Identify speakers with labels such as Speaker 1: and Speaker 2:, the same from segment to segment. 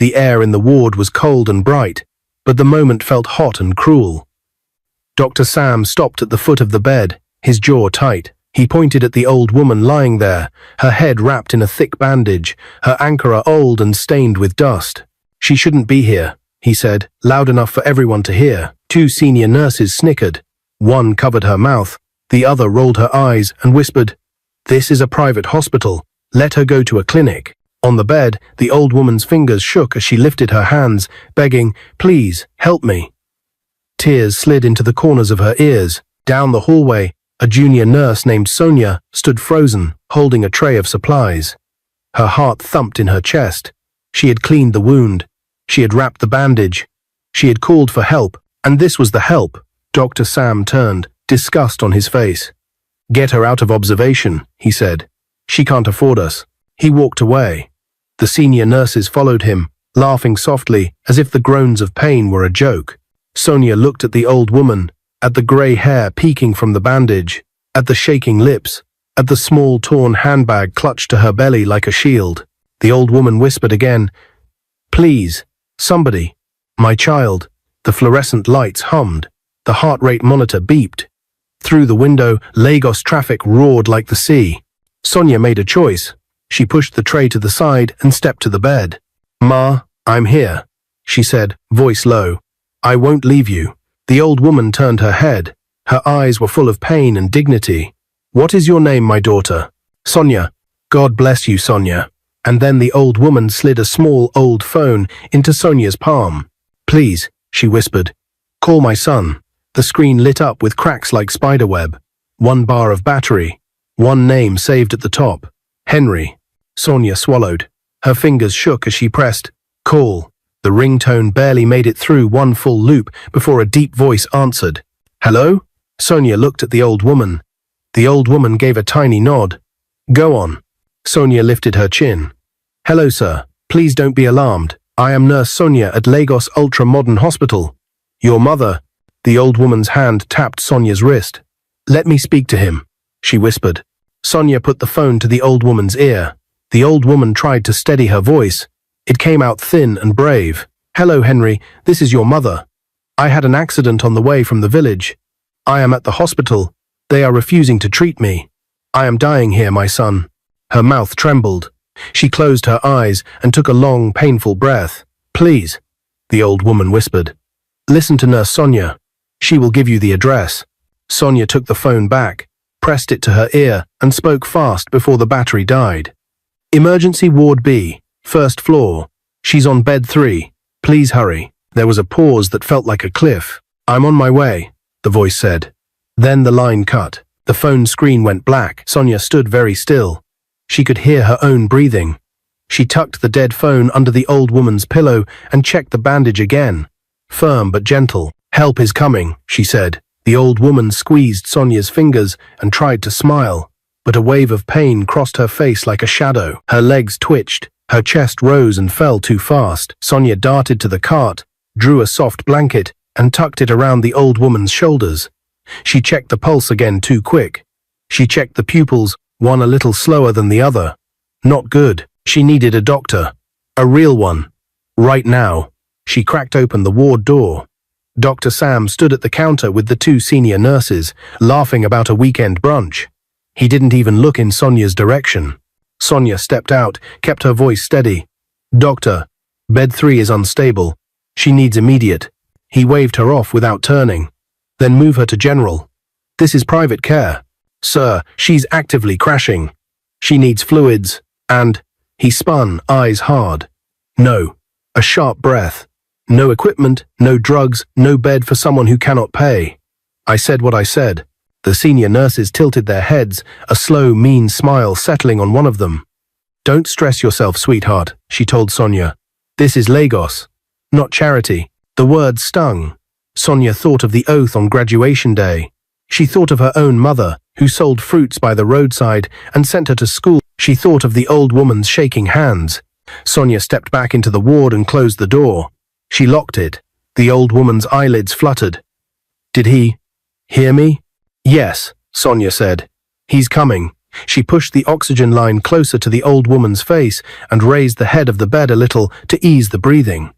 Speaker 1: The air in the ward was cold and bright, but the moment felt hot and cruel. Dr. Sam stopped at the foot of the bed, his jaw tight. He pointed at the old woman lying there, her head wrapped in a thick bandage, her ankara old and stained with dust. "She shouldn't be here," he said, loud enough for everyone to hear. Two senior nurses snickered. One covered her mouth, the other rolled her eyes and whispered, "This is a private hospital. Let her go to a clinic." On the bed, the old woman's fingers shook as she lifted her hands, begging, "Please, help me." Tears slid into the corners of her ears. Down the hallway, a junior nurse named Sonia stood frozen, holding a tray of supplies. Her heart thumped in her chest. She had cleaned the wound. She had wrapped the bandage. She had called for help, and this was the help. Dr. Sam turned, disgust on his face. "Get her out of observation," he said. "She can't afford us." He walked away. The senior nurses followed him, laughing softly, as if the groans of pain were a joke. Sonia looked at the old woman, at the grey hair peeking from the bandage, at the shaking lips, at the small torn handbag clutched to her belly like a shield. The old woman whispered again, "Please, somebody. My child." The fluorescent lights hummed. The heart rate monitor beeped. Through the window, Lagos traffic roared like the sea. Sonia made a choice. She pushed the tray to the side and stepped to the bed. "Ma, I'm here," she said, voice low. "I won't leave you." The old woman turned her head. Her eyes were full of pain and dignity. "What is your name, my daughter?" "Sonia." "God bless you, Sonia." And then the old woman slid a small old phone into Sonia's palm. "Please," she whispered, "call my son." The screen lit up with cracks like spiderweb. One bar of battery. One name saved at the top. Henry. Sonia swallowed. Her fingers shook as she pressed call. The ringtone barely made it through one full loop before a deep voice answered. "Hello?" Sonia looked at the old woman. The old woman gave a tiny nod. "Go on." Sonia lifted her chin. "Hello, sir. Please don't be alarmed. I am Nurse Sonia at Lagos Ultra Modern Hospital. Your mother." The old woman's hand tapped Sonia's wrist. "Let me speak to him," she whispered. Sonia put the phone to the old woman's ear. The old woman tried to steady her voice. It came out thin and brave. "Hello, Henry. This is your mother. I had an accident on the way from the village. I am at the hospital. They are refusing to treat me. I am dying here, my son." Her mouth trembled. She closed her eyes and took a long, painful breath. "Please," the old woman whispered. "Listen to Nurse Sonia. She will give you the address." Sonia took the phone back, pressed it to her ear, and spoke fast before the battery died. "Emergency Ward B, first floor. She's on bed 3. Please hurry." There was a pause that felt like a cliff. "I'm on my way," the voice said. Then the line cut. The phone screen went black. Sonia stood very still. She could hear her own breathing. She tucked the dead phone under the old woman's pillow and checked the bandage again. Firm but gentle. "Help is coming," she said. The old woman squeezed Sonia's fingers and tried to smile, but a wave of pain crossed her face like a shadow. Her legs twitched. Her chest rose and fell too fast. Sonia darted to the cart, drew a soft blanket, and tucked it around the old woman's shoulders. She checked the pulse again too quick. She checked the pupils, one a little slower than the other. Not good. She needed a doctor. A real one. Right now. She cracked open the ward door. Dr. Sam stood at the counter with the two senior nurses, laughing about a weekend brunch. He didn't even look in Sonia's direction. Sonia stepped out, kept her voice steady. "Doctor, bed 3 is unstable. She needs immediate." He waved her off without turning. "Then move her to general. This is private care." "Sir, she's actively crashing. She needs fluids, and..." He spun, eyes hard. "No." A sharp breath. "No equipment, no drugs, no bed for someone who cannot pay." "I said what I said." The senior nurses tilted their heads, a slow, mean smile settling on one of them. "Don't stress yourself, sweetheart," she told Sonia. "This is Lagos, not charity." The words stung. Sonia thought of the oath on graduation day. She thought of her own mother, who sold fruits by the roadside and sent her to school. She thought of the old woman's shaking hands. Sonia stepped back into the ward and closed the door. She locked it. The old woman's eyelids fluttered. "Did he hear me?" "Yes," Sonia said. "He's coming. She pushed the oxygen line closer to the old woman's face and raised the head of the bed a little to ease the breathing.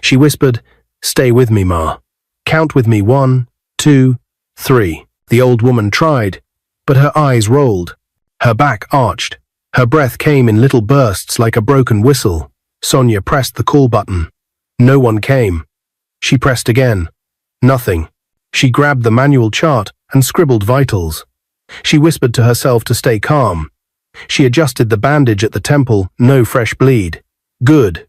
Speaker 1: She whispered, "Stay with me, Ma. Count with me 1, 2, 3. The old woman tried, but her eyes rolled. Her back arched. Her breath came in little bursts like a broken whistle. Sonia pressed the call button. No one came. She pressed again. Nothing. She grabbed the manual chart and scribbled vitals. She whispered to herself to stay calm. She adjusted the bandage at the temple, no fresh bleed. Good.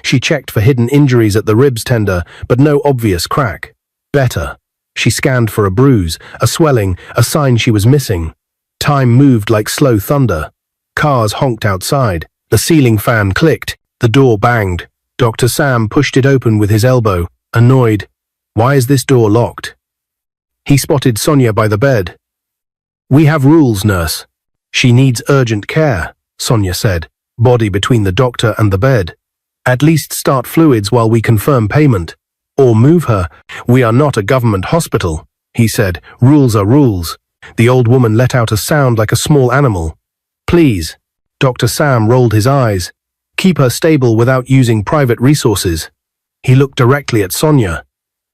Speaker 1: She checked for hidden injuries at the ribs tender, but no obvious crack. Better. She scanned for a bruise, a swelling, a sign she was missing. Time moved like slow thunder. Cars honked outside. The ceiling fan clicked. The door banged. Dr. Sam pushed it open with his elbow, annoyed. Why is this door locked? He spotted Sonia by the bed. We have rules, nurse. She needs urgent care, Sonia said, body between the doctor and the bed. At least start fluids while we confirm payment. Or move her. We are not a government hospital, he said. Rules are rules. The old woman let out a sound like a small animal. Please. Dr. Sam rolled his eyes. Keep her stable without using private resources. He looked directly at Sonia.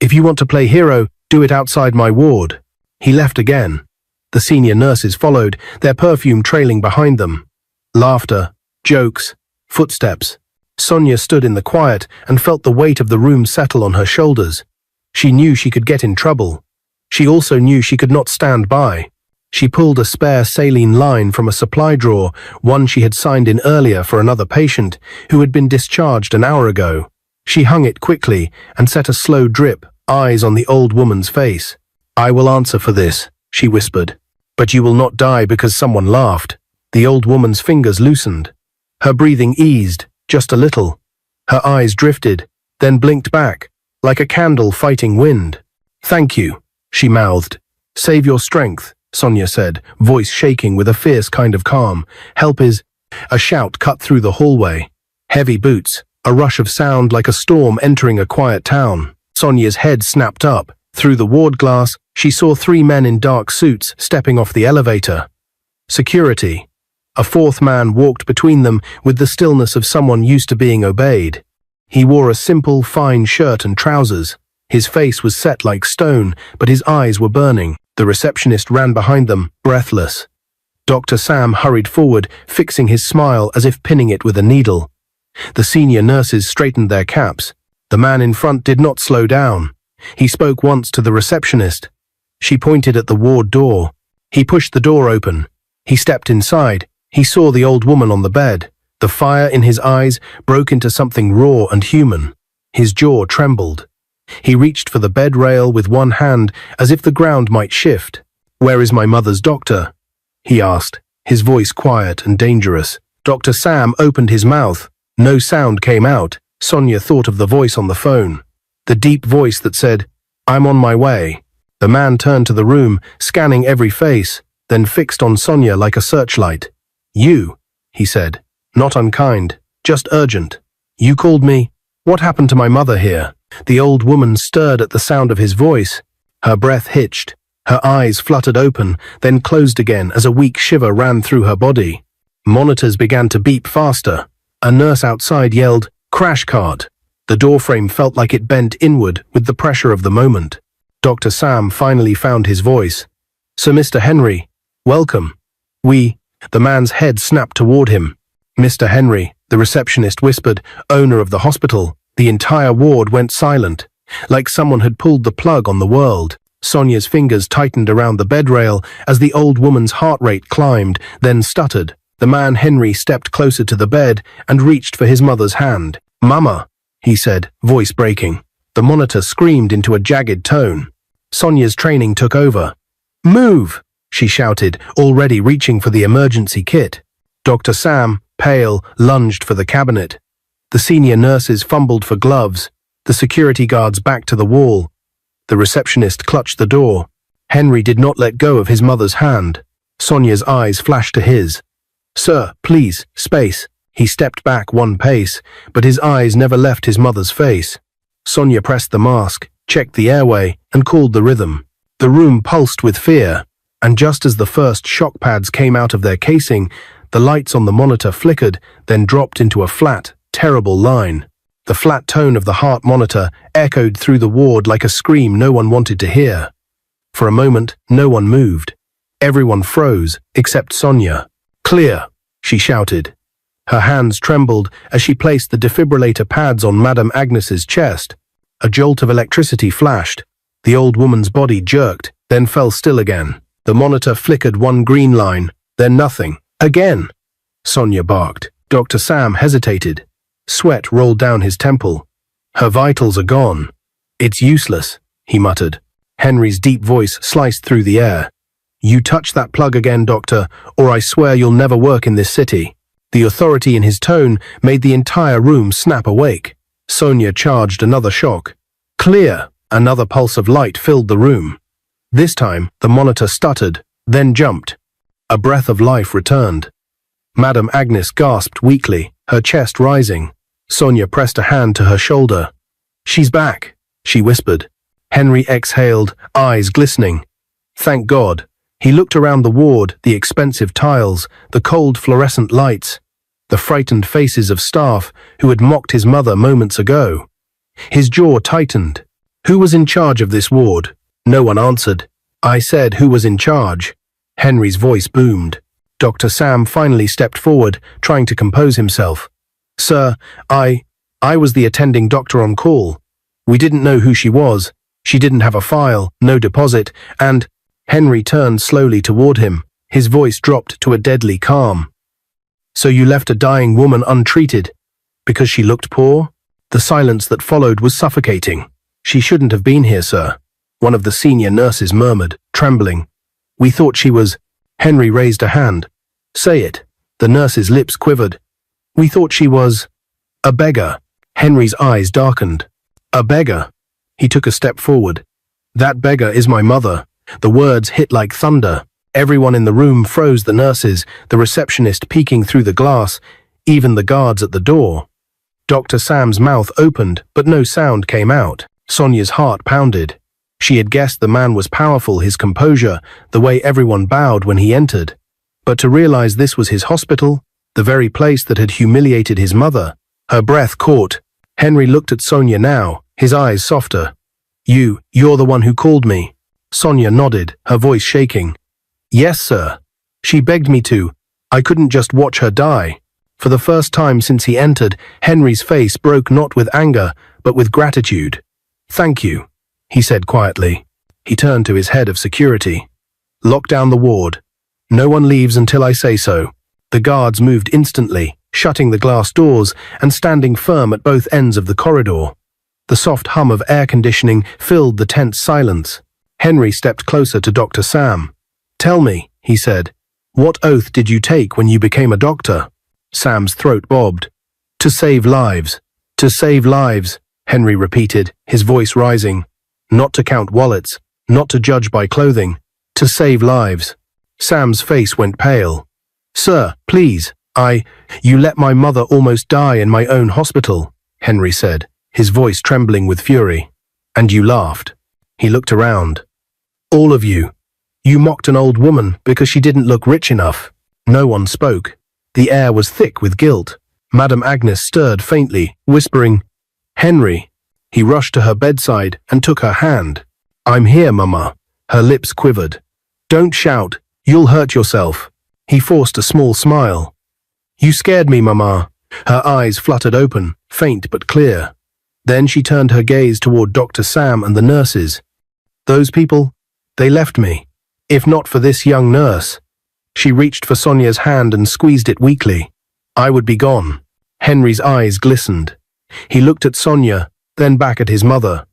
Speaker 1: If you want to play hero, do it outside my ward. He left again. The senior nurses followed, their perfume trailing behind them. Laughter, jokes, footsteps. Sonia stood in the quiet and felt the weight of the room settle on her shoulders. She knew she could get in trouble. She also knew she could not stand by. She pulled a spare saline line from a supply drawer, one she had signed in earlier for another patient who had been discharged an hour ago. She hung it quickly and set a slow drip, eyes on the old woman's face. I will answer for this, she whispered. But you will not die because someone laughed. The old woman's fingers loosened. Her breathing eased, just a little. Her eyes drifted, then blinked back, like a candle fighting wind. Thank you, she mouthed. Save your strength, Sonia said, voice shaking with a fierce kind of calm. Help is... A shout cut through the hallway. Heavy boots, a rush of sound like a storm entering a quiet town. Sonia's head snapped up. Through the ward glass, she saw 3 men in dark suits stepping off the elevator. Security. A 4th man walked between them with the stillness of someone used to being obeyed. He wore a simple, fine shirt and trousers. His face was set like stone, but his eyes were burning. The receptionist ran behind them, breathless. Dr. Sam hurried forward, fixing his smile as if pinning it with a needle. The senior nurses straightened their caps. The man in front did not slow down. He spoke once to the receptionist. She pointed at the ward door. He pushed the door open. He stepped inside. He saw the old woman on the bed. The fire in his eyes broke into something raw and human. His jaw trembled. He reached for the bed rail with one hand as if the ground might shift. Where is my mother's doctor? He asked, his voice quiet and dangerous. Dr. Sam opened his mouth. No sound came out. Sonia thought of the voice on the phone. The deep voice that said, I'm on my way. The man turned to the room, scanning every face, then fixed on Sonia like a searchlight. You, he said, not unkind, just urgent. You called me? What happened to my mother here? The old woman stirred at the sound of his voice. Her breath hitched. Her eyes fluttered open, then closed again as a weak shiver ran through her body. Monitors began to beep faster. A nurse outside yelled, crash cart. The doorframe felt like it bent inward with the pressure of the moment. Dr. Sam finally found his voice. Sir Mr. Henry, welcome. The man's head snapped toward him. Mr. Henry, the receptionist whispered, owner of the hospital. The entire ward went silent, like someone had pulled the plug on the world. Sonia's fingers tightened around the bed rail as the old woman's heart rate climbed, then stuttered. The man Henry stepped closer to the bed and reached for his mother's hand. Mama, he said, voice breaking. The monitor screamed into a jagged tone. Sonia's training took over. Move, she shouted, already reaching for the emergency kit. Dr. Sam, pale, lunged for the cabinet. The senior nurses fumbled for gloves. The security guards backed to the wall. The receptionist clutched the door. Henry did not let go of his mother's hand. Sonia's eyes flashed to his. Sir, please, space. He stepped back one pace, but his eyes never left his mother's face. Sonia pressed the mask, checked the airway, and called the rhythm. The room pulsed with fear. and just as the first shock pads came out of their casing, the lights on the monitor flickered, then dropped into a flat, terrible line. The flat tone of the heart monitor echoed through the ward like a scream no one wanted to hear. For a moment, no one moved. Everyone froze, except Sonia. "Clear," she shouted. Her hands trembled as she placed the defibrillator pads on Madam Agnes's chest. A jolt of electricity flashed. The old woman's body jerked, then fell still again. The monitor flickered one green line, then nothing. "Again!" Sonia barked. Dr. Sam hesitated. Sweat rolled down his temple. "Her vitals are gone." "It's useless," he muttered. Henry's deep voice sliced through the air. "You touch that plug again, doctor, or I swear you'll never work in this city." The authority in his tone made the entire room snap awake. Sonia charged another shock. "Clear!" Another pulse of light filled the room. This time, the monitor stuttered, then jumped. A breath of life returned. Madam Agnes gasped weakly, her chest rising. Sonia pressed a hand to her shoulder. "She's back," she whispered. Henry exhaled, eyes glistening. Thank God. He looked around the ward, the expensive tiles, the cold fluorescent lights, the frightened faces of staff who had mocked his mother moments ago. His jaw tightened. Who was in charge of this ward? No one answered. "I said who was in charge." Henry's voice boomed. Dr. Sam finally stepped forward, trying to compose himself. "Sir, I was the attending doctor on call. We didn't know who she was. She didn't have a file, no deposit, and—" Henry turned slowly toward him. His voice dropped to a deadly calm. "So you left a dying woman untreated because she looked poor?" The silence that followed was suffocating. "She shouldn't have been here, sir," one of the senior nurses murmured, trembling. "We thought she was—" Henry raised a hand. "Say it." The nurse's lips quivered. "We thought she was—" "A beggar." Henry's eyes darkened. "A beggar." He took a step forward. "That beggar is my mother." The words hit like thunder. Everyone in the room froze, the nurses, the receptionist peeking through the glass, even the guards at the door. Dr. Sam's mouth opened, but no sound came out. Sonia's heart pounded. She had guessed the man was powerful, his composure, the way everyone bowed when he entered. But to realize this was his hospital, the very place that had humiliated his mother, her breath caught. Henry looked at Sonia now, his eyes softer. You're the one who called me." Sonia nodded, her voice shaking. "Yes, sir. She begged me to. I couldn't just watch her die." For the first time since he entered, Henry's face broke not with anger, but with gratitude. "Thank you," he said quietly. He turned to his head of security. "Lock down the ward. No one leaves until I say so." The guards moved instantly, shutting the glass doors and standing firm at both ends of the corridor. The soft hum of air conditioning filled the tense silence. Henry stepped closer to Dr. Sam. "Tell me," he said, "what oath did you take when you became a doctor?" Sam's throat bobbed. "To save lives. To save lives," Henry repeated, his voice rising. "Not to count wallets, not to judge by clothing. To save lives." Sam's face went pale. "Sir, please, you let my mother almost die in my own hospital," Henry said, his voice trembling with fury. "And you laughed." He looked around. "All of you. You mocked an old woman because she didn't look rich enough." No one spoke. The air was thick with guilt. Madam Agnes stirred faintly, whispering, "Henry." He rushed to her bedside and took her hand. "I'm here, Mama." Her lips quivered. "Don't shout. You'll hurt yourself." He forced a small smile. "You scared me, Mama." Her eyes fluttered open, faint but clear. Then she turned her gaze toward Dr. Sam and the nurses. "Those people, they left me. If not for this young nurse." She reached for Sonia's hand and squeezed it weakly. "I would be gone." Henry's eyes glistened. He looked at Sonia, then back at his mother.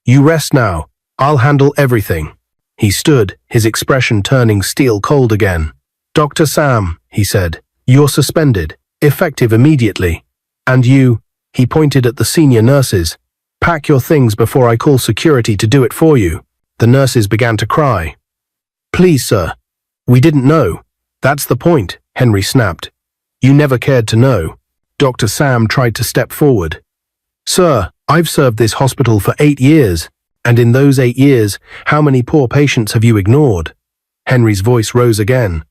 Speaker 1: "You rest now. I'll handle everything." He stood, his expression turning steel cold again. "Dr. Sam," he said, "you're suspended, effective immediately. And you," he pointed at the senior nurses, "pack your things before I call security to do it for you." The nurses began to cry. "Please, sir. We didn't know." "That's the point," Henry snapped. "You never cared to know." Dr. Sam tried to step forward. "Sir, I've served this hospital for 8 years, and in those 8 years, how many poor patients have you ignored?" Henry's voice rose again.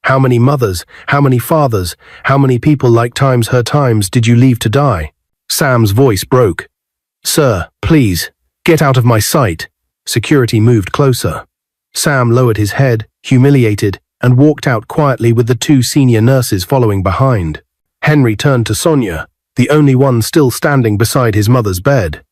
Speaker 1: How many mothers, how many fathers, how many people like times her times did you leave to die? Sam's voice broke. Sir, please, get out of my sight. Security moved closer. Sam lowered his head, humiliated, and walked out quietly with the two senior nurses following behind. Henry turned to Sonia, the only one still standing beside his mother's bed.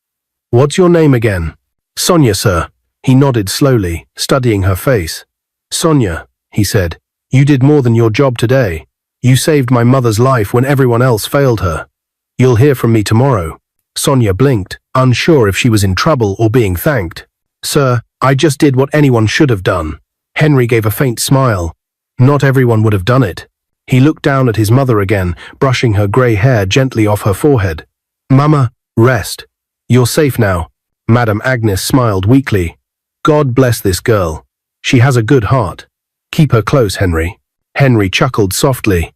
Speaker 1: What's your name again? Sonia, sir. He nodded slowly, studying her face. Sonia, he said, you did more than your job today. You saved my mother's life when everyone else failed her. You'll hear from me tomorrow. Sonia blinked, unsure if she was in trouble or being thanked. Sir, I just did what anyone should have done. Henry gave a faint smile. Not everyone would have done it. He looked down at his mother again, brushing her grey hair gently off her forehead. Mama, rest. You're safe now. Madam Agnes smiled weakly. God bless this girl. She has a good heart. Keep her close, Henry. Henry chuckled softly.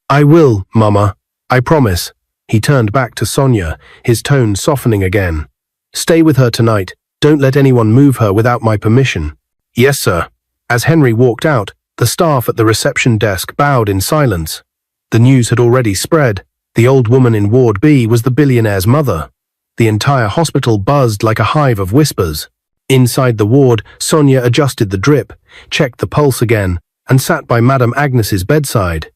Speaker 1: I will, Mama. I promise. He turned back to Sonia, his tone softening again. Stay with her tonight. Don't let anyone move her without my permission. Yes, sir. As Henry walked out, the staff at the reception desk bowed in silence. The news had already spread. The old woman in Ward B was the billionaire's mother. The entire hospital buzzed like a hive of whispers. Inside the ward, Sonia adjusted the drip, checked the pulse again, and sat by Madam Agnes's bedside.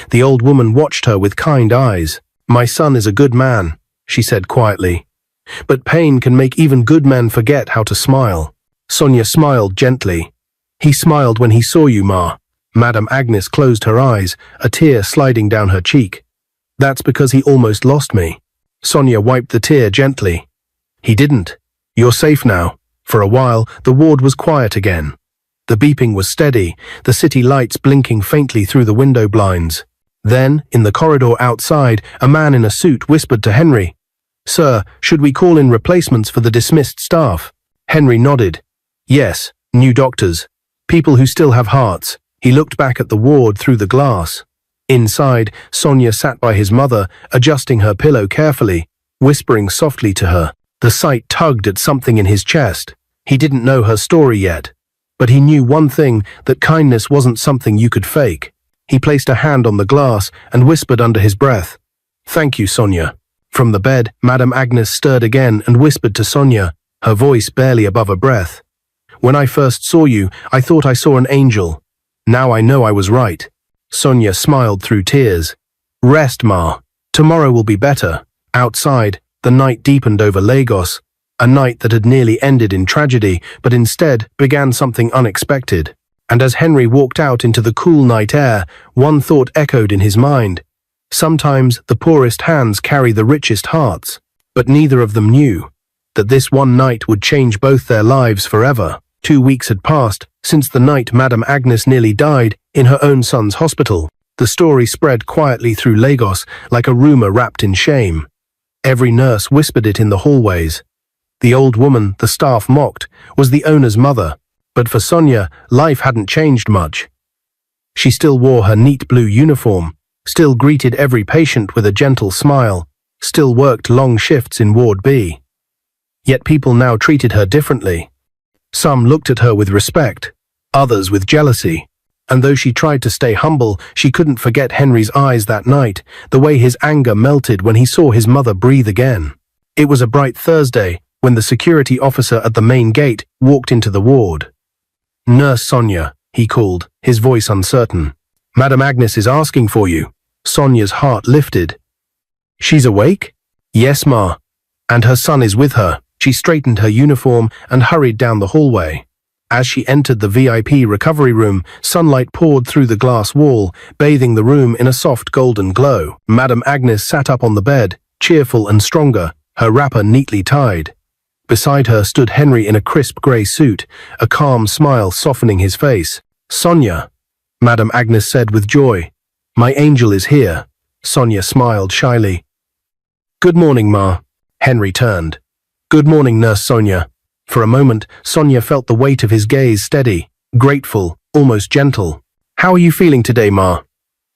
Speaker 1: The old woman watched her with kind eyes. My son is a good man, she said quietly. But pain can make even good men forget how to smile. Sonia smiled gently. He smiled when he saw you, Ma. Madam Agnes closed her eyes, a tear sliding down her cheek. That's because he almost lost me. Sonia wiped the tear gently. He didn't. You're safe now. For a while, the ward was quiet again. The beeping was steady, the city lights blinking faintly through the window blinds. Then, in the corridor outside, a man in a suit whispered to Henry, Sir, should we call in replacements for the dismissed staff? Henry nodded. Yes, new doctors. People who still have hearts. He looked back at the ward through the glass. Inside, Sonia sat by his mother, adjusting her pillow carefully, whispering softly to her. The sight tugged at something in his chest. He didn't know her story yet. But he knew one thing, that kindness wasn't something you could fake. He placed a hand on the glass and whispered under his breath, Thank you, Sonia. From the bed, Madam Agnes stirred again and whispered to Sonia, her voice barely above a breath. When I first saw you, I thought I saw an angel. Now I know I was right. Sonia smiled through tears. Rest, Ma. Tomorrow will be better. Outside, the night deepened over Lagos, a night that had nearly ended in tragedy, but instead began something unexpected. And as Henry walked out into the cool night air, one thought echoed in his mind. Sometimes the poorest hands carry the richest hearts, but neither of them knew that this one night would change both their lives forever. 2 weeks had passed since the night Madam Agnes nearly died in her own son's hospital. The story spread quietly through Lagos like a rumor wrapped in shame. Every nurse whispered it in the hallways. The old woman the staff mocked was the owner's mother, but for Sonia, life hadn't changed much. She still wore her neat blue uniform, still greeted every patient with a gentle smile, still worked long shifts in Ward B. Yet people now treated her differently. Some looked at her with respect, others with jealousy. And though she tried to stay humble, she couldn't forget Henry's eyes that night, the way his anger melted when he saw his mother breathe again. It was a bright Thursday when the security officer at the main gate walked into the ward. Nurse Sonia, he called, his voice uncertain. Madam Agnes is asking for you. Sonia's heart lifted. She's awake? Yes, Ma. And her son is with her. She straightened her uniform and hurried down the hallway. As she entered the VIP recovery room, sunlight poured through the glass wall, bathing the room in a soft golden glow. Madam Agnes sat up on the bed, cheerful and stronger, her wrapper neatly tied. Beside her stood Henry in a crisp grey suit, a calm smile softening his face. Sonia, Madam Agnes said with joy. My angel is here. Sonia smiled shyly. Good morning, Ma. Henry turned. Good morning, Nurse Sonia. For a moment, Sonia felt the weight of his gaze steady, grateful, almost gentle. How are you feeling today, Ma?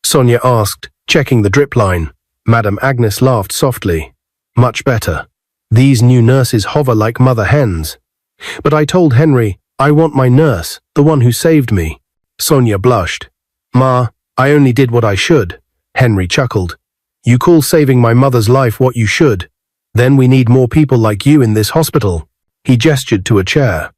Speaker 1: Sonia asked, checking the drip line. Madam Agnes laughed softly. Much better. These new nurses hover like mother hens. But I told Henry, I want my nurse, the one who saved me. Sonia blushed. Ma, I only did what I should. Henry chuckled. You call saving my mother's life what you should? Then we need more people like you in this hospital. He gestured to a chair.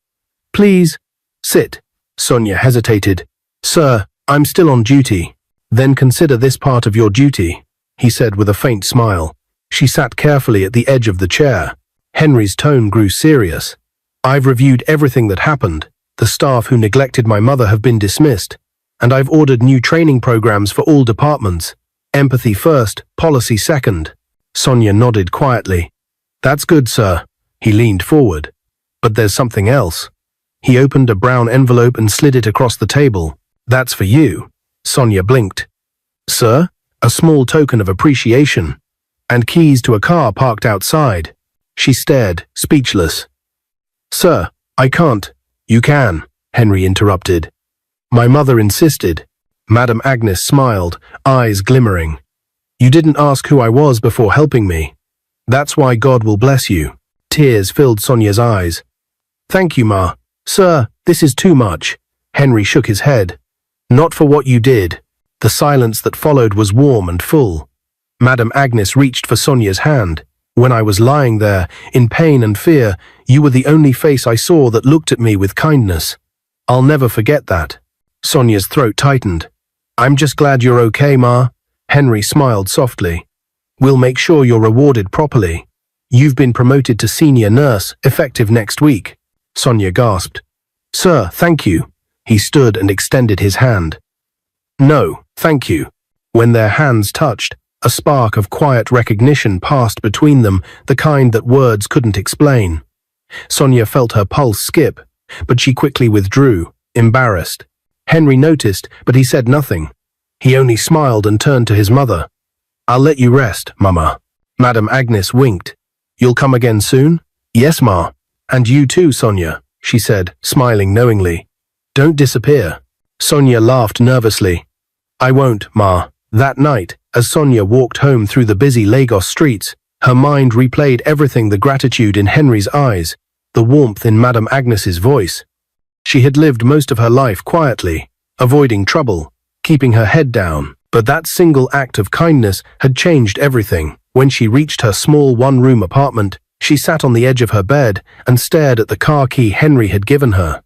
Speaker 1: Please, sit. Sonia hesitated. Sir, I'm still on duty. Then consider this part of your duty, he said with a faint smile. She sat carefully at the edge of the chair. Henry's tone grew serious. I've reviewed everything that happened. The staff who neglected my mother have been dismissed, and I've ordered new training programs for all departments. Empathy first, policy second. Sonia nodded quietly. That's good, sir. He leaned forward. But there's something else. He opened a brown envelope and slid it across the table. That's for you. Sonia blinked. Sir? A small token of appreciation. And keys to a car parked outside. She stared, speechless. Sir, I can't. You can, Henry interrupted. My mother insisted. Madam Agnes smiled, eyes glimmering. You didn't ask who I was before helping me. That's why God will bless you. Tears filled Sonia's eyes. Thank you, Ma. Sir, this is too much. Henry shook his head. Not for what you did. The silence that followed was warm and full. Madam Agnes reached for Sonia's hand. When I was lying there, in pain and fear, you were the only face I saw that looked at me with kindness. I'll never forget that. Sonia's throat tightened. I'm just glad you're okay, Ma. Henry smiled softly. We'll make sure you're rewarded properly. You've been promoted to senior nurse, effective next week. Sonia gasped. Sir, thank you. He stood and extended his hand. No, thank you. When their hands touched, a spark of quiet recognition passed between them, the kind that words couldn't explain. Sonia felt her pulse skip, but she quickly withdrew, embarrassed. Henry noticed, but he said nothing. He only smiled and turned to his mother. I'll let you rest, Mama. Madam Agnes winked. You'll come again soon? Yes, Ma. And you too, Sonia, she said, smiling knowingly. Don't disappear. Sonia laughed nervously. I won't, Ma. That night, as Sonia walked home through the busy Lagos streets, her mind replayed everything: the gratitude in Henry's eyes, the warmth in Madam Agnes's voice. She had lived most of her life quietly, avoiding trouble, keeping her head down, but that single act of kindness had changed everything. When she reached her small one-room apartment, she sat on the edge of her bed and stared at the car key Henry had given her.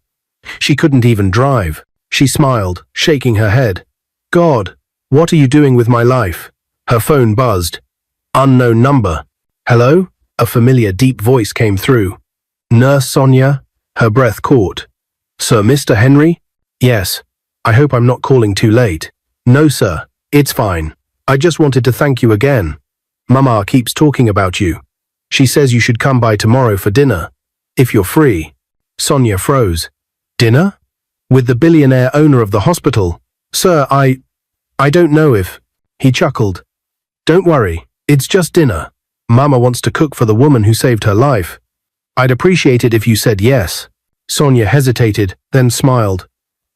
Speaker 1: She couldn't even drive. She smiled, shaking her head. God, what are you doing with my life? Her phone buzzed. Unknown number. Hello? A familiar deep voice came through. Nurse Sonia? Her breath caught. Sir, Mr. Henry? Yes. I hope I'm not calling too late. No, sir. It's fine. I just wanted to thank you again. Mama keeps talking about you. She says you should come by tomorrow for dinner, if you're free. Sonia froze. Dinner? With the billionaire owner of the hospital? Sir, I don't know if... He chuckled. Don't worry, it's just dinner. Mama wants to cook for the woman who saved her life. I'd appreciate it if you said yes. Sonia hesitated, then smiled.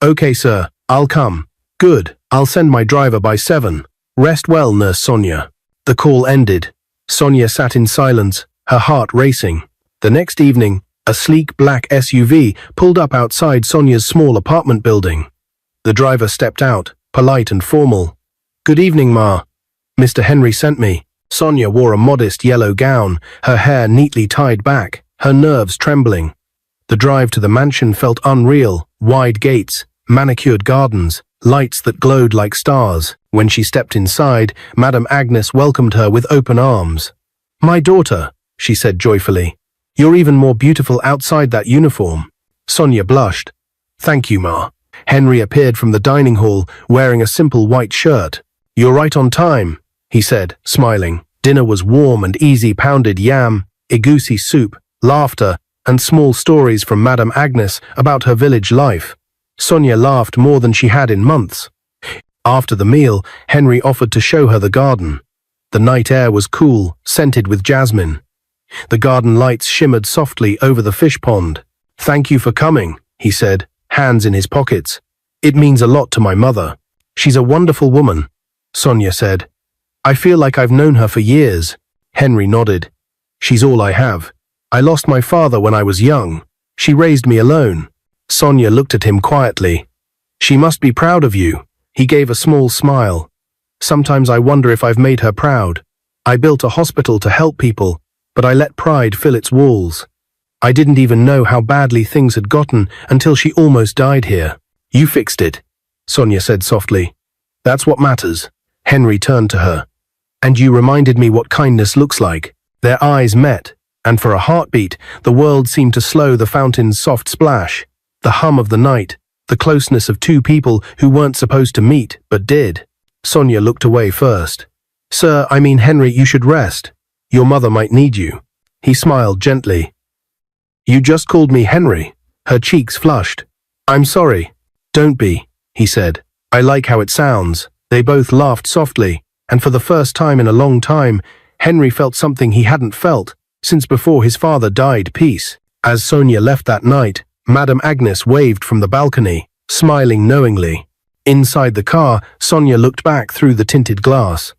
Speaker 1: Okay, sir, I'll come. Good, I'll send my driver by 7. Rest well, Nurse Sonia. The call ended. Sonia sat in silence, her heart racing. The next evening, a sleek black SUV pulled up outside Sonia's small apartment building. The driver stepped out, polite and formal. Good evening, Ma. Mr. Henry sent me. Sonia wore a modest yellow gown, her hair neatly tied back, her nerves trembling. The drive to the mansion felt unreal: wide gates, manicured gardens, lights that glowed like stars. When she stepped inside, Madam Agnes welcomed her with open arms. My daughter, she said joyfully. You're even more beautiful outside that uniform. Sonia blushed. Thank you, Ma. Henry appeared from the dining hall, wearing a simple white shirt. You're right on time, he said, smiling. Dinner was warm and easy: pounded yam, egusi soup, laughter, and small stories from Madam Agnes about her village life. Sonia laughed more than she had in months. After the meal, Henry offered to show her the garden. The night air was cool, scented with jasmine. The garden lights shimmered softly over the fish pond. Thank you for coming, he said, hands in his pockets. It means a lot to my mother. She's a wonderful woman, Sonia said. I feel like I've known her for years. Henry nodded. She's all I have. I lost my father when I was young. She raised me alone. Sonia looked at him quietly. She must be proud of you. He gave a small smile. Sometimes I wonder if I've made her proud. I built a hospital to help people, but I let pride fill its walls. I didn't even know how badly things had gotten until she almost died here. You fixed it, Sonia said softly. That's what matters. Henry turned to her. And you reminded me what kindness looks like. Their eyes met, and for a heartbeat, the world seemed to slow the fountain's soft splash, the hum of the night, the closeness of two people who weren't supposed to meet, but did. Sonia looked away first. Sir, I mean Henry, you should rest. Your mother might need you. He smiled gently. You just called me Henry. Her cheeks flushed. I'm sorry. Don't be, he said. I like how it sounds. They both laughed softly, and for the first time in a long time, Henry felt something he hadn't felt since before his father died. Peace. As Sonia left that night, Madam Agnes waved from the balcony, smiling knowingly. Inside the car, Sonia looked back through the tinted glass.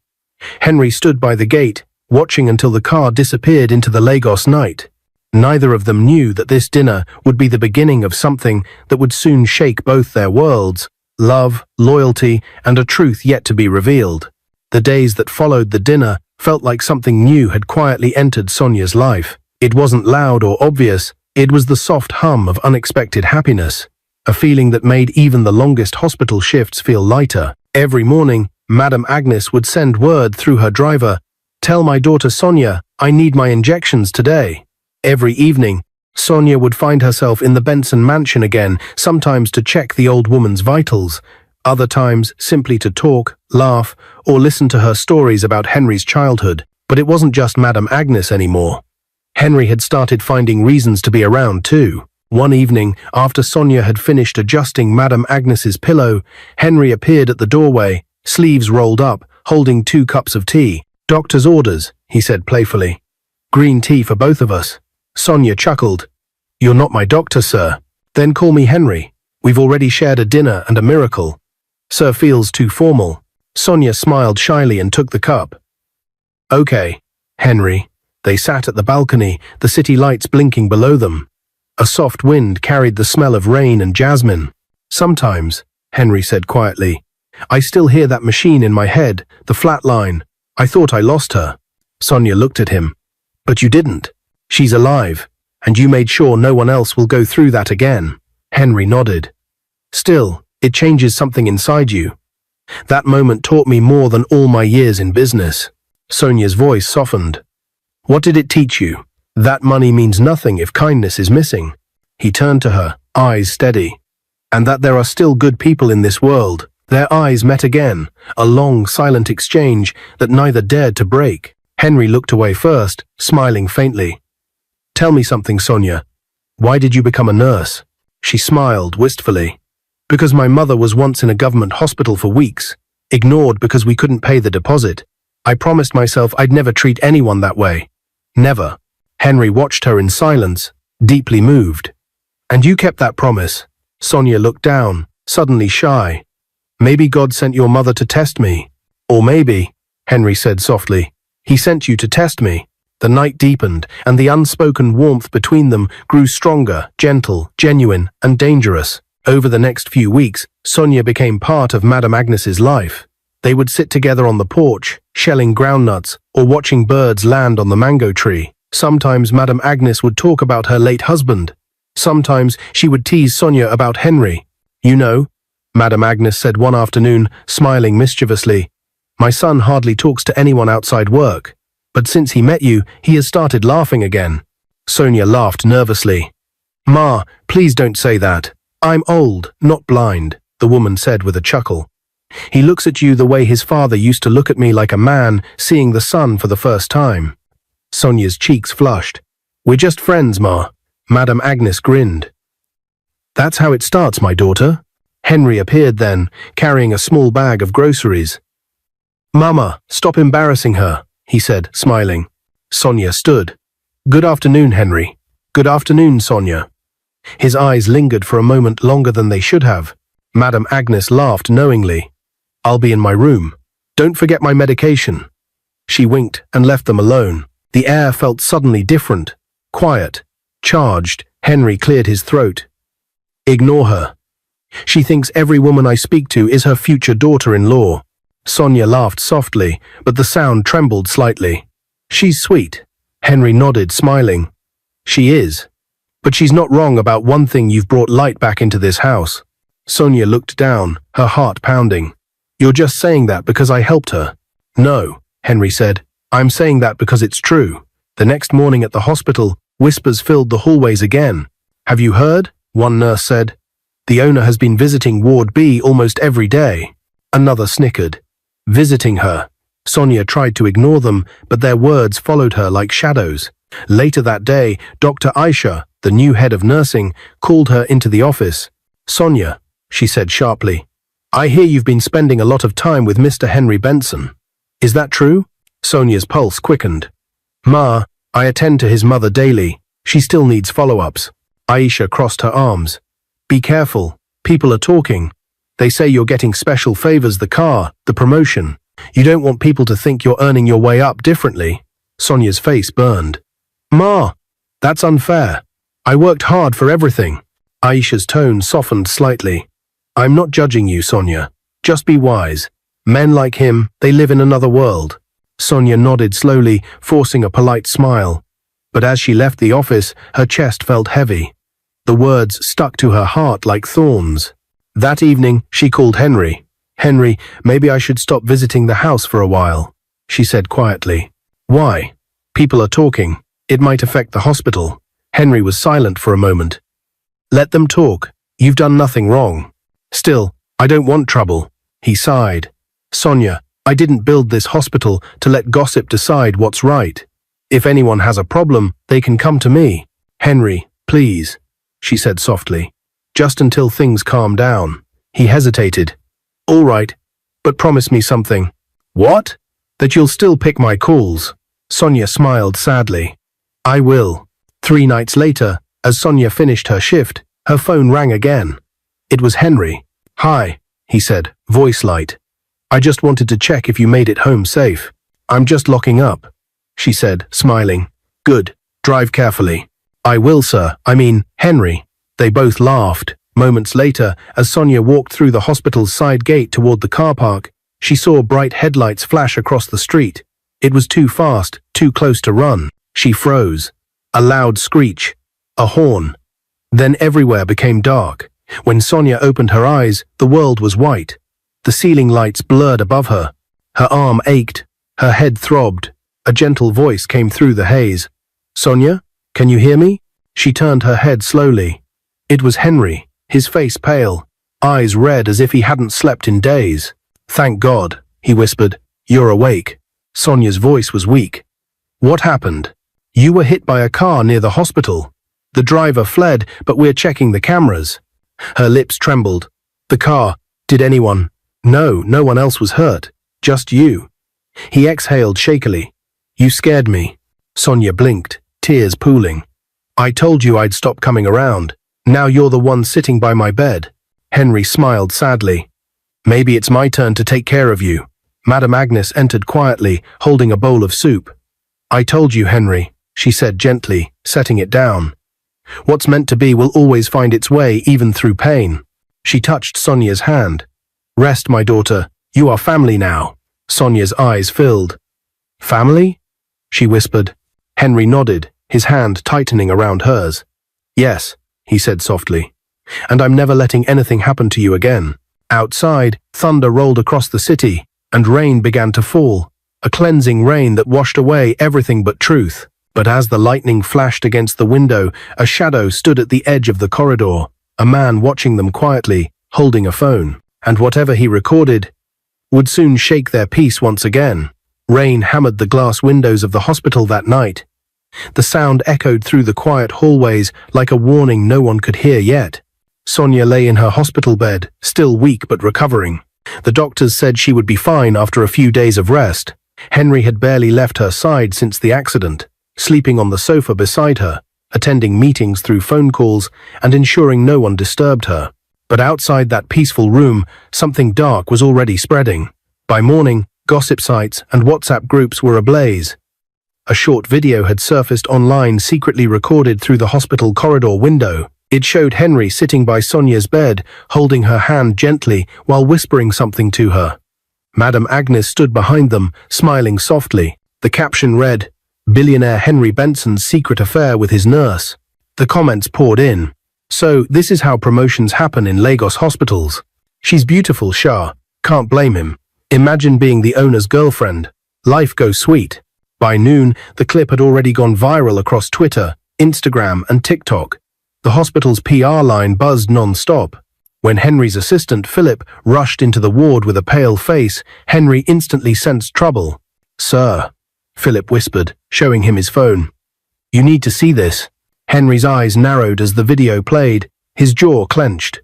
Speaker 1: Henry stood by the gate, watching until the car disappeared into the Lagos night. Neither of them knew that this dinner would be the beginning of something that would soon shake both their worlds: love, loyalty, and a truth yet to be revealed. The days that followed the dinner felt like something new had quietly entered Sonia's life. It wasn't loud or obvious, it was the soft hum of unexpected happiness, a feeling that made even the longest hospital shifts feel lighter. Every morning, Madam Agnes would send word through her driver, "Tell my daughter Sonia, I need my injections today." Every evening, Sonia would find herself in the Benson mansion again, sometimes to check the old woman's vitals, other times simply to talk, laugh, or listen to her stories about Henry's childhood. But it wasn't just Madam Agnes anymore. Henry had started finding reasons to be around too. One evening, after Sonia had finished adjusting Madam Agnes's pillow, Henry appeared at the doorway, sleeves rolled up, holding 2 cups of tea. "Doctor's orders," he said playfully. "Green tea for both of us." Sonia chuckled. "You're not my doctor, sir." "Then call me Henry. We've already shared a dinner and a miracle." "Sir feels too formal." Sonia smiled shyly and took the cup. "Okay, Henry." They sat at the balcony, the city lights blinking below them. A soft wind carried the smell of rain and jasmine. "Sometimes," Henry said quietly, "I still hear that machine in my head, the flat line. I thought I lost her." Sonia looked at him. "But you didn't. She's alive, and you made sure no one else will go through that again." Henry nodded. "Still, it changes something inside you. That moment taught me more than all my years in business." Sonia's voice softened. "What did it teach you?" "That money means nothing if kindness is missing." He turned to her, eyes steady. "And that there are still good people in this world." Their eyes met again, a long, silent exchange that neither dared to break. Henry looked away first, smiling faintly. "Tell me something, Sonia. Why did you become a nurse?" She smiled wistfully. "Because my mother was once in a government hospital for weeks, ignored because we couldn't pay the deposit. I promised myself I'd never treat anyone that way. Never." Henry watched her in silence, deeply moved. "And you kept that promise." Sonia looked down, suddenly shy. "Maybe God sent your mother to test me." "Or maybe," Henry said softly, "he sent you to test me." The night deepened, and the unspoken warmth between them grew stronger, gentle, genuine, and dangerous. Over the next few weeks, Sonia became part of Madam Agnes's life. They would sit together on the porch, shelling groundnuts, or watching birds land on the mango tree. Sometimes Madam Agnes would talk about her late husband. Sometimes she would tease Sonia about Henry. "You know," Madam Agnes said one afternoon, smiling mischievously, "my son hardly talks to anyone outside work. But since he met you, he has started laughing again." Sonia laughed nervously. "Ma, please don't say that. I'm old, not blind," the woman said with a chuckle. "He looks at you the way his father used to look at me, like a man seeing the sun for the first time." Sonia's cheeks flushed. "We're just friends, Ma." Madam Agnes grinned. "That's how it starts, my daughter." Henry appeared then, carrying a small bag of groceries. "Mama, stop embarrassing her," he said, smiling. Sonia stood. "Good afternoon, Henry." "Good afternoon, Sonia." His eyes lingered for a moment longer than they should have. Madam Agnes laughed knowingly. "I'll be in my room. Don't forget my medication." She winked and left them alone. The air felt suddenly different, quiet, charged. Henry cleared his throat. "Ignore her. She thinks every woman I speak to is her future daughter-in-law. Sonia laughed softly, but the sound trembled slightly. She's sweet. Henry nodded, smiling. She is. But she's not wrong about one thing: you've brought light back into this house. Sonia looked down, her heart pounding. You're just saying that because I helped her. No, Henry said. I'm saying that because it's true. The next morning at the hospital, whispers filled the hallways again. Have you heard? One nurse said. The owner has been visiting Ward B almost every day. Another snickered. Visiting her. Sonia tried to ignore them, but their words followed her like shadows. Later that day, Dr. Aisha, the new head of nursing, called her into the office. Sonia, she said sharply, I hear you've been spending a lot of time with Mr. Henry Benson. Is that true? Sonia's pulse quickened. Ma, I attend to his mother daily. She still needs follow-ups. Aisha crossed her arms. Be careful. People are talking. They say you're getting special favors: the car, the promotion. You don't want people to think you're earning your way up differently. Sonia's face burned. Ma, that's unfair. I worked hard for everything. Aisha's tone softened slightly. I'm not judging you, Sonia. Just be wise. Men like him, they live in another world. Sonia nodded slowly, forcing a polite smile. But as she left the office, her chest felt heavy. The words stuck to her heart like thorns. That evening, she called Henry. Henry, maybe I should stop visiting the house for a while, she said quietly. Why? People are talking. It might affect the hospital. Henry was silent for a moment. Let them talk. You've done nothing wrong. Still, I don't want trouble. He sighed. Sonia, I didn't build this hospital to let gossip decide what's right. If anyone has a problem, they can come to me. Henry, please, she said softly. Just until things calm down. He hesitated. All right, but promise me something. What? That you'll still pick my calls. Sonia smiled sadly. I will. 3 nights later, as Sonia finished her shift, her phone rang again. It was Henry. Hi, he said, voice light. I just wanted to check if you made it home safe. I'm just locking up, she said, smiling. Good. Drive carefully. I will, sir. I mean, Henry. They both laughed. Moments later, as Sonia walked through the hospital's side gate toward the car park, she saw bright headlights flash across the street. It was too fast, too close to run. She froze. A loud screech. A horn. Then everywhere became dark. When Sonia opened her eyes, the world was white. The ceiling lights blurred above her. Her arm ached. Her head throbbed. A gentle voice came through the haze. Sonia, can you hear me? She turned her head slowly. It was Henry, his face pale, eyes red as if he hadn't slept in days. Thank God, he whispered. You're awake. Sonia's voice was weak. What happened? You were hit by a car near the hospital. The driver fled, but we're checking the cameras. Her lips trembled. The car. Did anyone? No, no one else was hurt. Just you. He exhaled shakily. You scared me. Sonia blinked, tears pooling. I told you I'd stop coming around. Now you're the one sitting by my bed. Henry smiled sadly. Maybe it's my turn to take care of you. Madam Agnes entered quietly, holding a bowl of soup. I told you, Henry, she said gently, setting it down. What's meant to be will always find its way, even through pain. She touched Sonia's hand. Rest, my daughter. You are family now. Sonia's eyes filled. Family? She whispered. Henry nodded, his hand tightening around hers. Yes, he said softly. And I'm never letting anything happen to you again. Outside, thunder rolled across the city, and rain began to fall, a cleansing rain that washed away everything but truth. But as the lightning flashed against the window, a shadow stood at the edge of the corridor, a man watching them quietly, holding a phone. And whatever he recorded would soon shake their peace once again. Rain hammered the glass windows of the hospital that night. The sound echoed through the quiet hallways like a warning no one could hear yet. Sonia lay in her hospital bed, still weak but recovering. The doctors said she would be fine after a few days of rest. Henry had barely left her side since the accident, sleeping on the sofa beside her, attending meetings through phone calls, and ensuring no one disturbed her. But outside that peaceful room, something dark was already spreading. By morning, gossip sites and WhatsApp groups were ablaze. A short video had surfaced online, secretly recorded through the hospital corridor window. It showed Henry sitting by Sonia's bed, holding her hand gently while whispering something to her. Madam Agnes stood behind them, smiling softly. The caption read, "Billionaire Henry Benson's secret affair with his nurse." The comments poured in. "So, this is how promotions happen in Lagos hospitals. She's beautiful, Shah. Can't blame him. Imagine being the owner's girlfriend. Life goes sweet." By noon, the clip had already gone viral across Twitter, Instagram, and TikTok. The hospital's PR line buzzed non-stop. When Henry's assistant, Philip, rushed into the ward with a pale face, Henry instantly sensed trouble. "Sir," Philip whispered, showing him his phone. "You need to see this." Henry's eyes narrowed as the video played, his jaw clenched.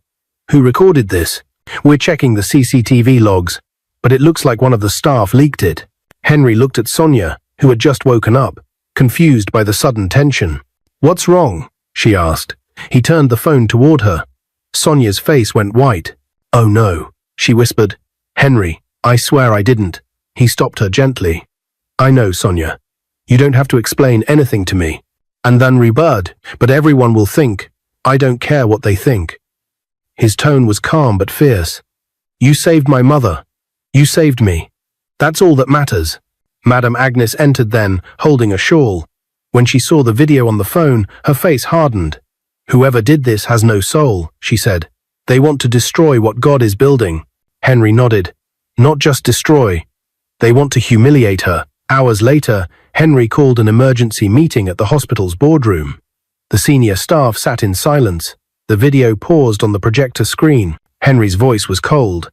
Speaker 1: "Who recorded this?" "We're checking the CCTV logs, but it looks like one of the staff leaked it." Henry looked at Sonia, who had just woken up, confused by the sudden tension. "What's wrong?" she asked. He turned the phone toward her. Sonia's face went white. "Oh no," she whispered. "Henry, I swear I didn't." He stopped her gently. "I know, Sonia. You don't have to explain anything to me." And then rebutted, "But everyone will think. I don't care what they think." His tone was calm but fierce. "You saved my mother. You saved me. That's all that matters." Madam Agnes entered then, holding a shawl. When she saw the video on the phone, her face hardened. "Whoever did this has no soul," she said. "They want to destroy what God is building." Henry nodded. "Not just destroy. They want to humiliate her." Hours later, Henry called an emergency meeting at the hospital's boardroom. The senior staff sat in silence. The video paused on the projector screen. Henry's voice was cold.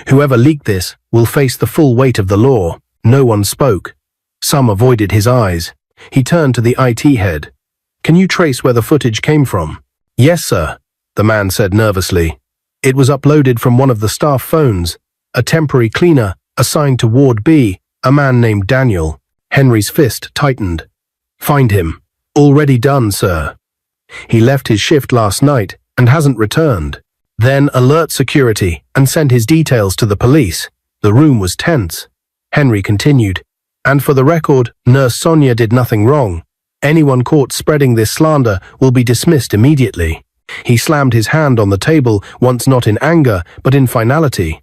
Speaker 1: "Whoever leaked this will face the full weight of the law." No one spoke. Some avoided his eyes. He turned to the IT head. "Can you trace where the footage came from?" "Yes, sir," the man said nervously. "It was uploaded from one of the staff phones. A temporary cleaner assigned to Ward B, a man named Daniel." Henry's fist tightened. "Find him." "Already done, sir. He left his shift last night and hasn't returned." "Then alert security and send his details to the police." The room was tense. Henry continued, "And for the record, Nurse Sonia did nothing wrong. Anyone caught spreading this slander will be dismissed immediately." He slammed his hand on the table, once not in anger, but in finality.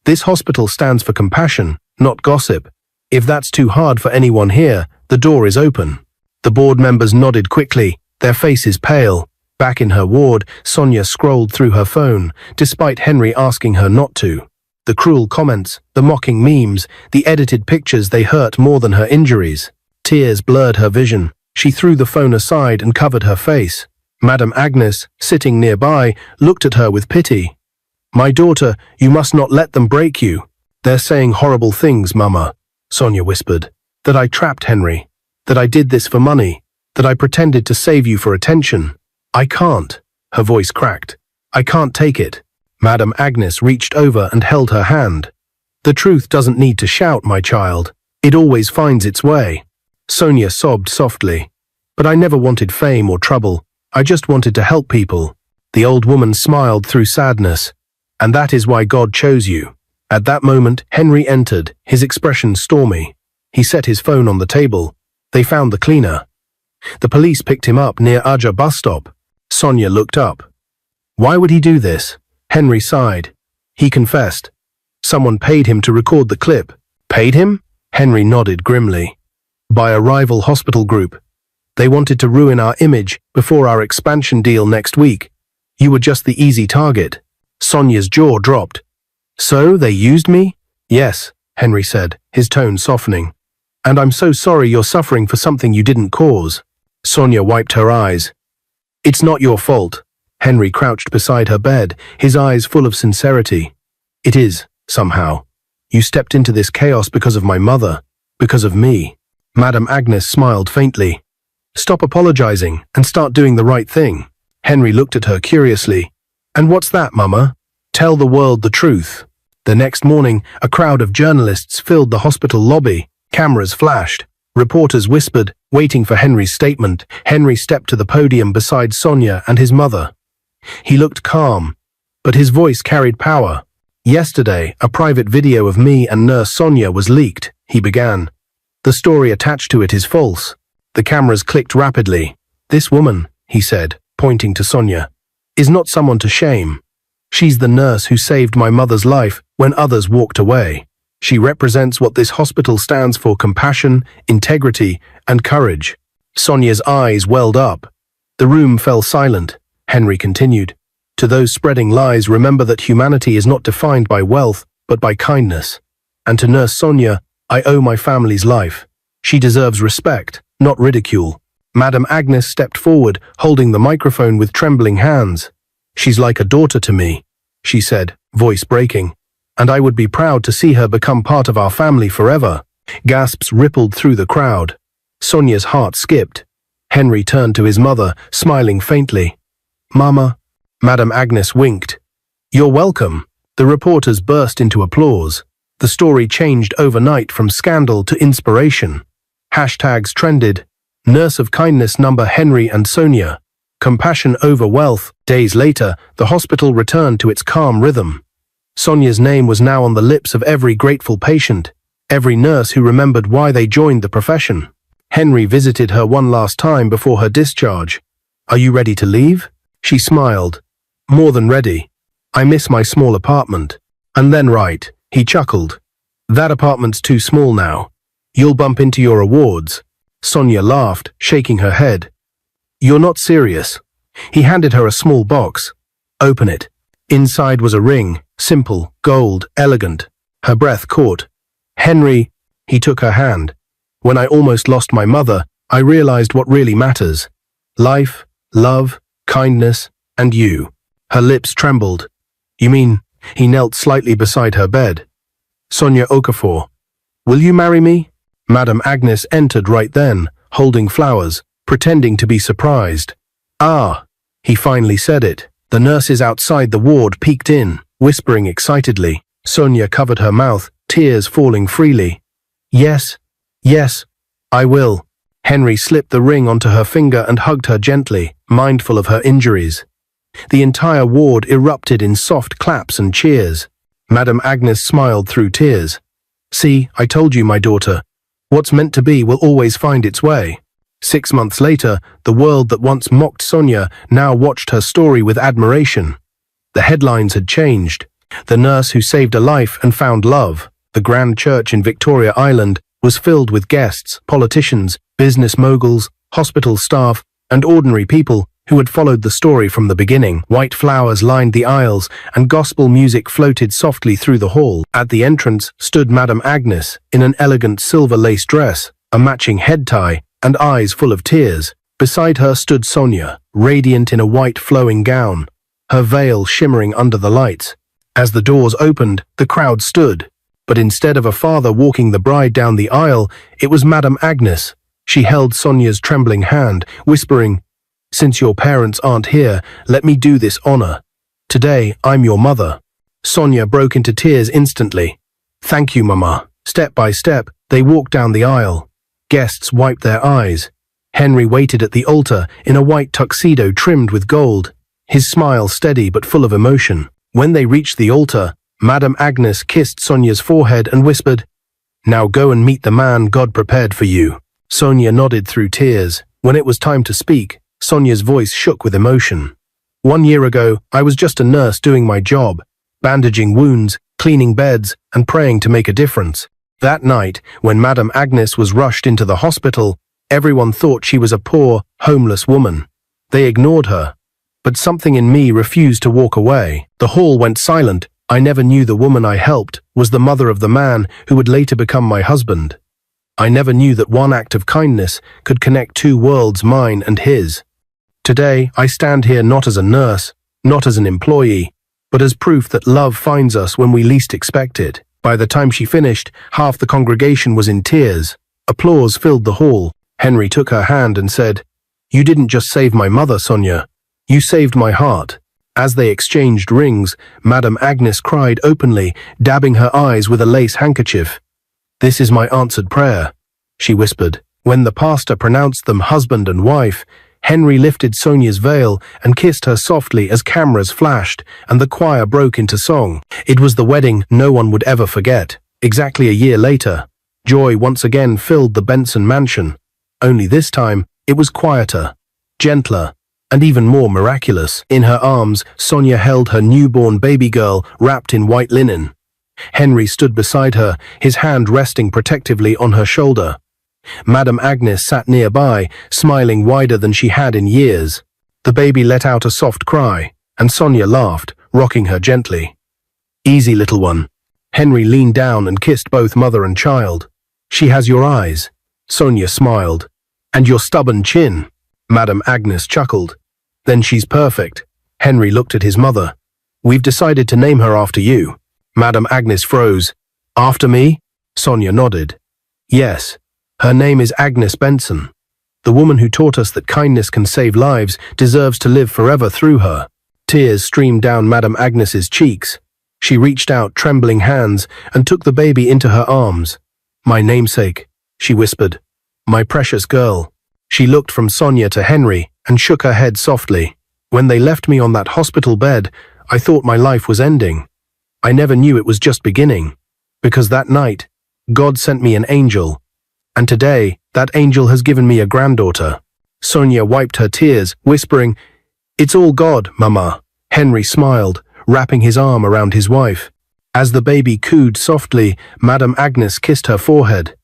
Speaker 1: "This hospital stands for compassion, not gossip. If that's too hard for anyone here, the door is open." The board members nodded quickly, their faces pale. Back in her ward, Sonia scrolled through her phone, despite Henry asking her not to. The cruel comments, the mocking memes, the edited pictures, they hurt more than her injuries. Tears blurred her vision. She threw the phone aside and covered her face. Madam Agnes, sitting nearby, looked at her with pity. "My daughter, you must not let them break you." "They're saying horrible things, Mama," Sonia whispered. "That I trapped Henry. That I did this for money. That I pretended to save you for attention. I can't." Her voice cracked. "I can't take it." Madam Agnes reached over and held her hand. "The truth doesn't need to shout, my child. It always finds its way." Sonia sobbed softly. "But I never wanted fame or trouble. I just wanted to help people." The old woman smiled through sadness. "And that is why God chose you." At that moment, Henry entered, his expression stormy. He set his phone on the table. They found the cleaner. The police picked him up near Aja bus stop. Sonia looked up. "Why would he do this?" Henry sighed. He confessed. "Someone paid him to record the clip." "Paid him?" Henry nodded grimly. "By a rival hospital group. They wanted to ruin our image before our expansion deal next week. You were just the easy target." Sonia's jaw dropped. "So they used me?" "Yes," Henry said, his tone softening. "And I'm so sorry you're suffering for something you didn't cause." Sonia wiped her eyes. "It's not your fault." Henry crouched beside her bed, his eyes full of sincerity. "It is, somehow. You stepped into this chaos because of my mother, because of me." Madam Agnes smiled faintly. "Stop apologizing and start doing the right thing." Henry looked at her curiously. "And what's that, Mama?" "Tell the world the truth." The next morning, a crowd of journalists filled the hospital lobby. Cameras flashed. Reporters whispered, waiting for Henry's statement. Henry stepped to the podium beside Sonia and his mother. He looked calm, but his voice carried power. "Yesterday, a private video of me and Nurse Sonia was leaked," he began. "The story attached to it is false." The cameras clicked rapidly. "This woman," he said, pointing to Sonia, is not someone to shame. She's the nurse who saved my mother's life when others walked away. She represents what this hospital stands for: compassion, integrity, and courage. Sonia's eyes welled up. The room fell silent. Henry continued, "To those spreading lies, remember that humanity is not defined by wealth, but by kindness. And to Nurse Sonia, I owe my family's life. She deserves respect, not ridicule." Madam Agnes stepped forward, holding the microphone with trembling hands. "She's like a daughter to me," she said, voice breaking, "and I would be proud to see her become part of our family forever." Gasps rippled through the crowd. Sonia's heart skipped. Henry turned to his mother, smiling faintly. "Mama." Madam Agnes winked. "You're welcome." The reporters burst into applause. The story changed overnight from scandal to inspiration. Hashtags trended. Nurse of kindness number Henry and Sonia. Compassion over wealth. Days later, the hospital returned to its calm rhythm. Sonia's name was now on the lips of every grateful patient, every nurse who remembered why they joined the profession. Henry visited her one last time before her discharge. "Are you ready to leave?" She smiled. "More than ready. I miss my small apartment." "And then right," he chuckled. "That apartment's too small now. You'll bump into your awards." Sonia laughed, shaking her head. "You're not serious." He handed her a small box. "Open it." Inside was a ring, simple, gold, elegant. Her breath caught. "Henry," he took her hand. "When I almost lost my mother, I realized what really matters. Life, love, kindness, and you." Her lips trembled. "You mean?" He knelt slightly beside her bed. "Sonia Okafor, will you marry me?" Madam Agnes entered right then, holding flowers, pretending to be surprised. "Ah," he finally said it. The nurses outside the ward peeked in, whispering excitedly. Sonia covered her mouth, tears falling freely. Yes, I will." Henry slipped the ring onto her finger and hugged her gently, mindful of her injuries. The entire ward erupted in soft claps and cheers. Madam Agnes smiled through tears. "See, I told you, my daughter. What's meant to be will always find its way." 6 months later, the world that once mocked Sonia now watched her story with admiration. The headlines had changed. The nurse who saved a life and found love. The grand church in Victoria Island was filled with guests, politicians, business moguls, hospital staff, and ordinary people who had followed the story from the beginning. White flowers lined the aisles, and gospel music floated softly through the hall. At the entrance stood Madam Agnes, in an elegant silver lace dress, a matching head tie, and eyes full of tears. Beside her stood Sonia, radiant in a white flowing gown, her veil shimmering under the lights. As the doors opened, the crowd stood. But instead of a father walking the bride down the aisle, it was Madam Agnes. She held Sonia's trembling hand, whispering, "Since your parents aren't here, let me do this honor. Today, I'm your mother." Sonia broke into tears instantly. "Thank you, Mama." Step by step, they walked down the aisle. Guests wiped their eyes. Henry waited at the altar in a white tuxedo trimmed with gold, his smile steady but full of emotion. When they reached the altar, Madam Agnes kissed Sonia's forehead and whispered, "Now go and meet the man God prepared for you." Sonia nodded through tears. When it was time to speak, Sonia's voice shook with emotion. "1 year ago, I was just a nurse doing my job, bandaging wounds, cleaning beds, and praying to make a difference. That night, when Madam Agnes was rushed into the hospital, everyone thought she was a poor, homeless woman. They ignored her. But something in me refused to walk away. The hall went silent. I never knew the woman I helped was the mother of the man who would later become my husband. I never knew that one act of kindness could connect 2 worlds, mine and his. Today, I stand here not as a nurse, not as an employee, but as proof that love finds us when we least expect it." By the time she finished, half the congregation was in tears. Applause filled the hall. Henry took her hand and said, "You didn't just save my mother, Sonia. You saved my heart." As they exchanged rings, Madam Agnes cried openly, dabbing her eyes with a lace handkerchief. "This is my answered prayer," she whispered. When the pastor pronounced them husband and wife, Henry lifted Sonia's veil and kissed her softly as cameras flashed and the choir broke into song. It was the wedding no one would ever forget. Exactly a year later, joy once again filled the Benson mansion. Only this time, it was quieter, gentler, And even more miraculous, in her arms, Sonia held her newborn baby girl wrapped in white linen. Henry stood beside her, his hand resting protectively on her shoulder. Madam Agnes sat nearby, smiling wider than she had in years. The baby let out a soft cry, and Sonia laughed, rocking her gently. "Easy, little one." Henry leaned down and kissed both mother and child. "She has your eyes." Sonia smiled. "And your stubborn chin." Madam Agnes chuckled. "Then she's perfect." Henry looked at his mother. "We've decided to name her after you." Madam Agnes froze. "After me?" Sonia nodded. "Yes. Her name is Agnes Benson. The woman who taught us that kindness can save lives deserves to live forever through her." Tears streamed down Madam Agnes's cheeks. She reached out trembling hands and took the baby into her arms. "My namesake," she whispered. "My precious girl." She looked from Sonia to Henry and shook her head softly. "When they left me on that hospital bed, I thought my life was ending. I never knew it was just beginning. Because that night, God sent me an angel. And today, that angel has given me a granddaughter." Sonia wiped her tears, whispering, "It's all God, Mama." Henry smiled, wrapping his arm around his wife. As the baby cooed softly, Madam Agnes kissed her forehead.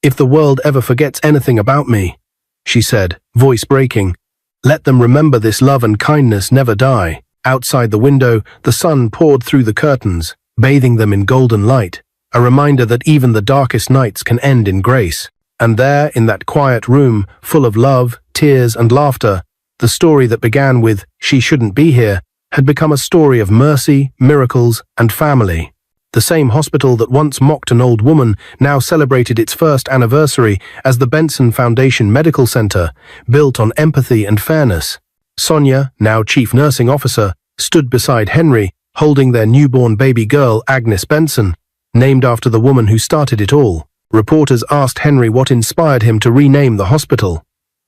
Speaker 1: "If the world ever forgets anything about me," she said, voice breaking, "let them remember this love and kindness never die." Outside the window, the sun poured through the curtains, bathing them in golden light, a reminder that even the darkest nights can end in grace. And there, in that quiet room, full of love, tears, and laughter, the story that began with "she shouldn't be here" had become a story of mercy, miracles, and family. The same hospital that once mocked an old woman now celebrated its first anniversary as the Benson Foundation Medical Center, built on empathy and fairness. Sonia, now chief nursing officer, stood beside Henry, holding their newborn baby girl, Agnes Benson, named after the woman who started it all. Reporters asked Henry what inspired him to rename the hospital.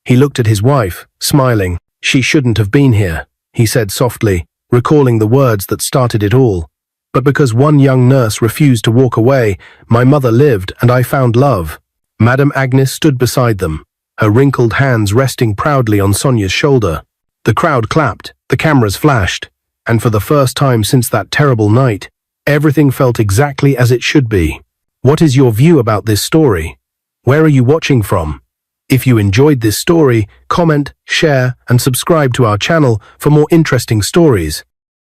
Speaker 1: He looked at his wife, smiling. "She shouldn't have been here," he said softly, recalling the words that started it all. "But because one young nurse refused to walk away, my mother lived and I found love." Madam Agnes stood beside them, her wrinkled hands resting proudly on Sonia's shoulder. The crowd clapped, the cameras flashed, and for the first time since that terrible night, everything felt exactly as it should be. What is your view about this story? Where are you watching from? If you enjoyed this story, comment, share, and subscribe to our channel for more interesting stories.